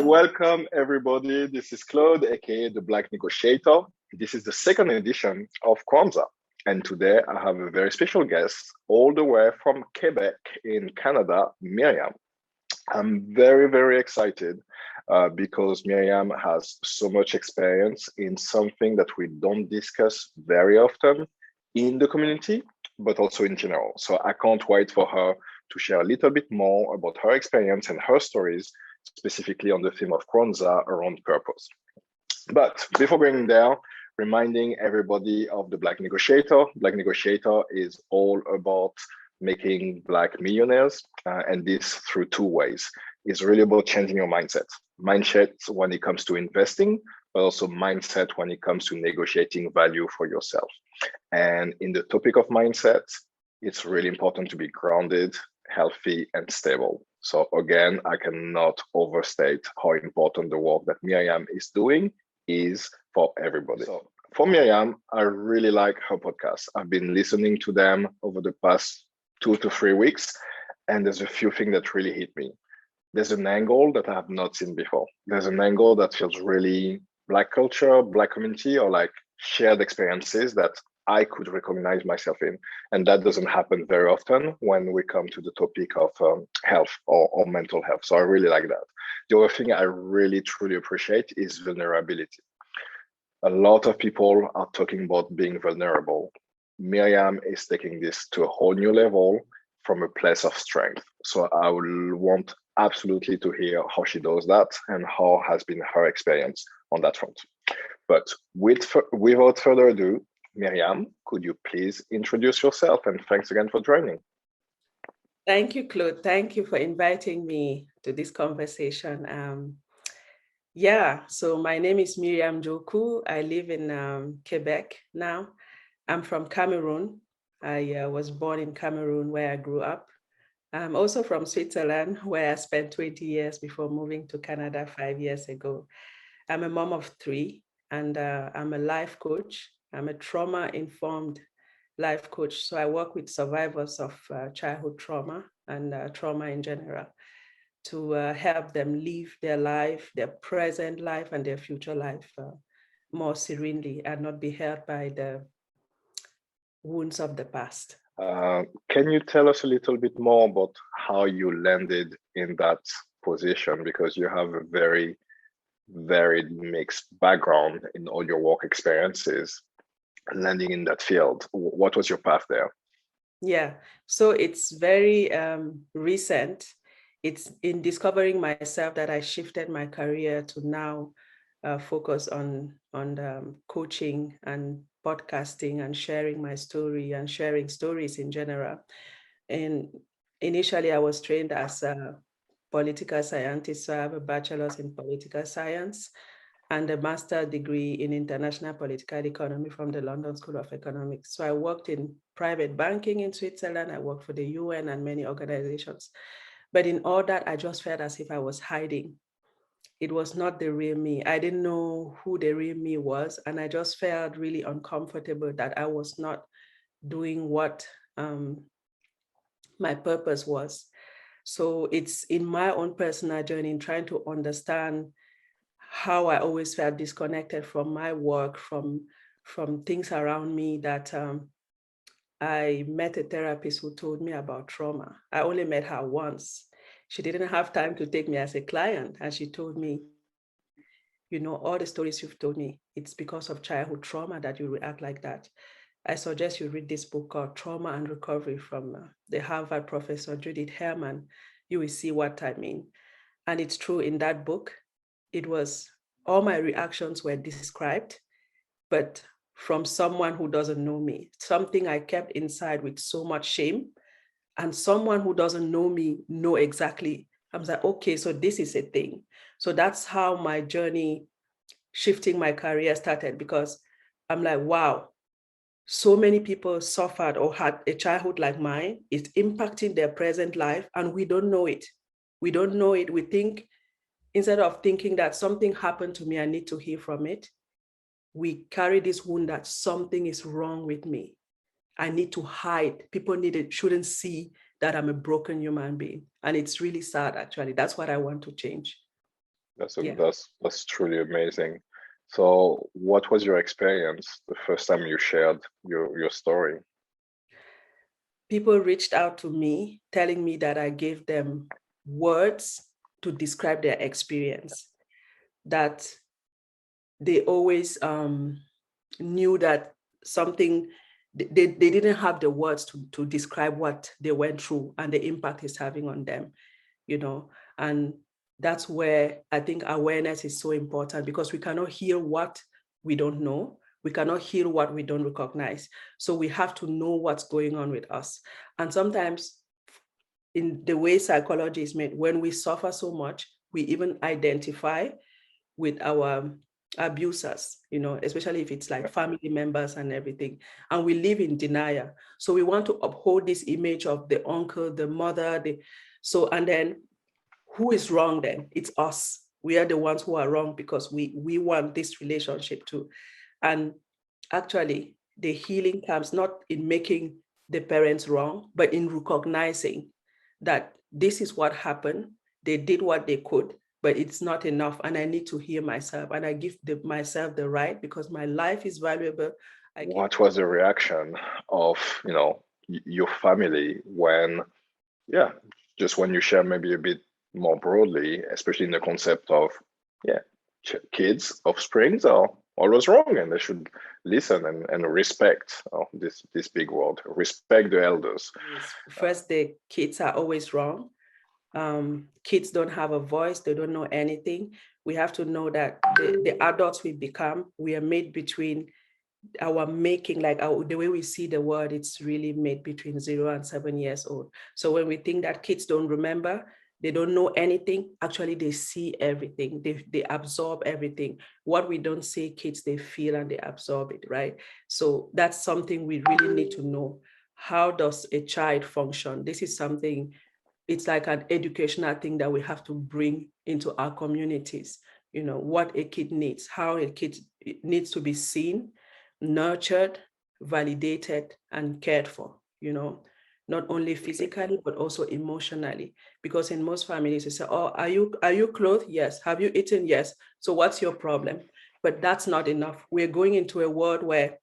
Welcome everybody. This is Claude, aka the Black Negotiator. This is the second edition of Kwanzaa. And today I have a very special guest all the way from Quebec in Canada, Miriam. I'm very, very excited because Miriam has so much experience in something that we don't discuss very often in the community, but also in general. So I can't wait for her to share a little bit more about her experience and her stories, specifically on the theme of Kwanzaa around purpose. But before going there, reminding everybody of the Black Negotiator. Black Negotiator is all about making Black millionaires, and this through two ways. It's really about changing your mindset. Mindset when it comes to investing, but also mindset when it comes to negotiating value for yourself. And in the topic of mindset, it's really important to be grounded, healthy, and stable. So again, I cannot overstate how important the work that Miriam is doing is for everybody. So for Miriam, I really like her podcast. I've been listening to them over the past 2 to 3 weeks, and there's a few things that really hit me. There's an angle that I have not seen before. There's an angle that feels really Black culture, Black community, or like shared experiences that I could recognize myself in. And that doesn't happen very often when we come to the topic of health or mental health. So I really like that. The other thing I really, truly appreciate is vulnerability. A lot of people are talking about being vulnerable. Miriam is taking this to a whole new level from a place of strength. So I will want absolutely to hear how she does that and how has been her experience on that front. But without further ado, Miriam, could you please introduce yourself? And thanks again for joining. Thank you, Claude. Thank you for inviting me to this conversation. So my name is Miriam Njoku. I live in Quebec now. I'm from Cameroon. I was born in Cameroon where I grew up. I'm also from Switzerland, where I spent 20 years before moving to Canada 5 years ago. I'm a mom of 3, and I'm a life coach. I'm a trauma-informed life coach. So I work with survivors of childhood trauma and trauma in general to help them live their life, their present life and their future life more serenely and not be held by the wounds of the past. Can you tell us a little bit more about how you landed in that position? Because you have a very varied mixed background in all your work experiences. Landing in that field, what was your path there? Yeah, so it's very recent. It's in discovering myself that I shifted my career to now focus on coaching and podcasting and sharing my story and sharing stories in general. And initially, I was trained as a political scientist, so I have a bachelor's in political science and a master's degree in international political economy from the London School of Economics. So I worked in private banking in Switzerland. I worked for the UN and many organizations. But in all that, I just felt as if I was hiding. It was not the real me. I didn't know who the real me was. And I just felt really uncomfortable that I was not doing what my purpose was. So it's in my own personal journey in trying to understand how I always felt disconnected from my work, from things around me, that I met a therapist who told me about trauma. I only met her once. She didn't have time to take me as a client. And she told me, all the stories you've told me, it's because of childhood trauma that you react like that. I suggest you read this book called Trauma and Recovery from the Harvard professor, Judith Herman. You will see what I mean. And it's true, in that book, it was all my reactions were described, but from someone who doesn't know me, something I kept inside with so much shame, and someone who doesn't know me know exactly. I was like, okay, so this is a thing. So that's how my journey shifting my career started, because I'm like, wow, so many people suffered or had a childhood like mine. It's impacting their present life, and we don't know it. We don't know it. We think, instead of thinking that something happened to me, I need to heal from it, we carry this wound that something is wrong with me. I need to hide. People shouldn't see that I'm a broken human being. And it's really sad, actually. That's what I want to change. Yeah. That's truly amazing. So what was your experience the first time you shared your story? People reached out to me telling me that I gave them words to describe their experience, that they always knew that something, they didn't have the words to describe what they went through and the impact it's having on them, and that's where I think awareness is so important, because we cannot heal what we don't know. We cannot heal what we don't recognize. So we have to know what's going on with us. And sometimes in the way psychology is made, when we suffer so much, we even identify with our abusers, especially if it's like family members and everything. And we live in denial. So we want to uphold this image of the uncle, the mother, and then who is wrong then? It's us. We are the ones who are wrong because we want this relationship too. And actually, the healing comes not in making the parents wrong, but in recognizing that this is what happened. They did what they could, but it's not enough. And I need to heal myself. And I give myself the right, because my life is valuable. What was the reaction of, your family when, yeah, just when you share maybe a bit more broadly, especially in the concept of, yeah, kids, offsprings are always wrong and they should listen and respect this big word, respect the elders. First, the kids are always wrong. Kids don't have a voice. They don't know anything. We have to know that the adults we become, we are made between our making, like the way we see the world, it's really made between 0 and 7 years old. So when we think that kids don't remember, they don't know anything, actually they see everything. They absorb everything. What we don't say, kids, they feel and they absorb it, right? So that's something we really need to know. How does a child function? This is something, it's like an educational thing that we have to bring into our communities. What a kid needs, how a kid needs to be seen, nurtured, validated, and cared for, not only physically, but also emotionally. Because in most families, they say, oh, are you clothed? Yes. Have you eaten? Yes. So what's your problem? But that's not enough. We're going into a world where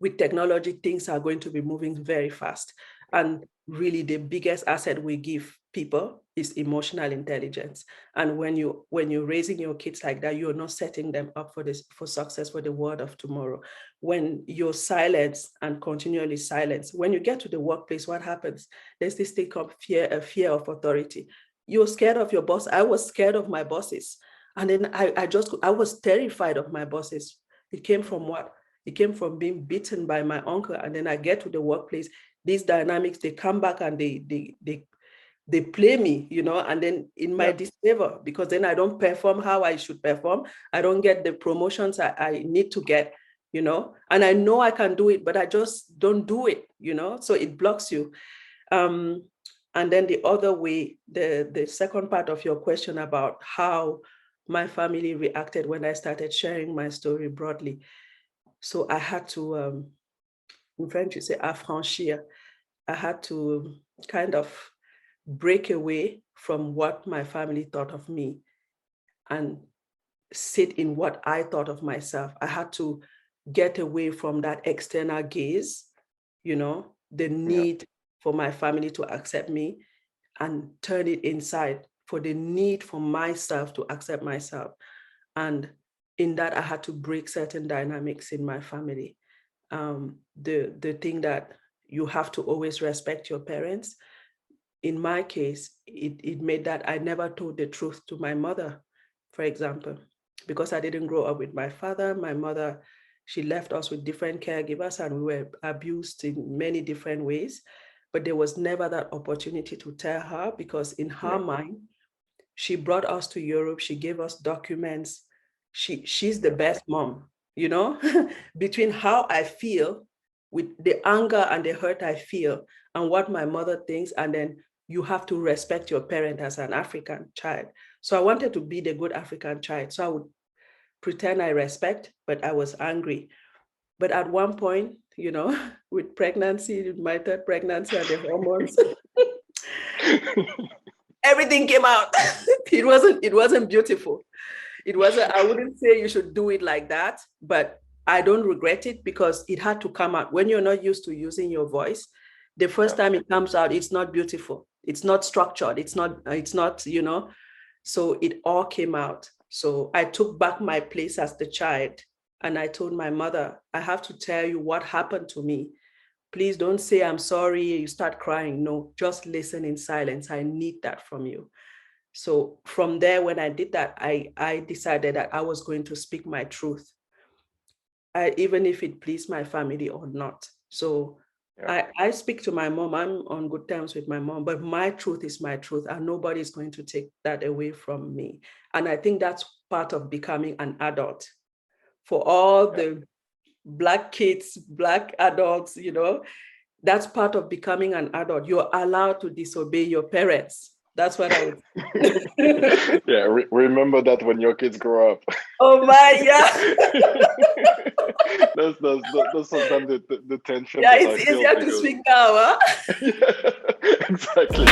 with technology, things are going to be moving very fast. And really the biggest asset we give people is emotional intelligence. And when you're raising your kids like that, you're not setting them up for success for the world of tomorrow. When you're silent and continually silent, when you get to the workplace, what happens? There's this thing called a fear of authority. You're scared of your boss. I was scared of my bosses. And then I was terrified of my bosses. It came from what? It came from being beaten by my uncle. And then I get to the workplace, these dynamics, they come back and they play me, and then in my disfavor, because then I don't perform how I should perform. I don't get the promotions I need to get, and I know I can do it, but I just don't do it, so it blocks you. And then the other way, the second part of your question about how my family reacted when I started sharing my story broadly. So I had to, in French, you say affranchir. I had to kind of break away from what my family thought of me and sit in what I thought of myself. I had to get away from that external gaze, the need for my family to accept me, and turn it inside for the need for myself to accept myself. And in that, I had to break certain dynamics in my family. The thing that you have to always respect your parents. In my case, it made that I never told the truth to my mother, for example, because I didn't grow up with my father. My mother, she left us with different caregivers and we were abused in many different ways. But there was never that opportunity to tell her, because in her mind, she brought us to Europe. She gave us documents. She's the best mom, between how I feel with the anger and the hurt I feel and what my mother thinks. And then you have to respect your parent as an African child. So I wanted to be the good African child. So I would pretend I respect, but I was angry. But at one point, with pregnancy, my third pregnancy and the hormones, everything came out. It wasn't beautiful. It wasn't, I wouldn't say you should do it like that, but I don't regret it because it had to come out. When you're not used to using your voice, the first time it comes out, it's not beautiful. It's not structured. It's not, you know, so it all came out. So I took back my place as the child and I told my mother, I have to tell you what happened to me. Please don't say I'm sorry, you start crying. No, just listen in silence. I need that from you. So from there, when I did that, I decided that I was going to speak my truth, even if it pleased my family or not. So I speak to my mom. I'm on good terms with my mom, but my truth is my truth, and nobody's going to take that away from me. And I think that's part of becoming an adult. For all the Black kids, Black adults, you know, that's part of becoming an adult. You're allowed to disobey your parents. That's what I would Yeah, remember that when your kids grow up. Oh my, yeah. That's sometimes the tension Yeah, that it's I feel easier to speak now, huh? Yeah, exactly.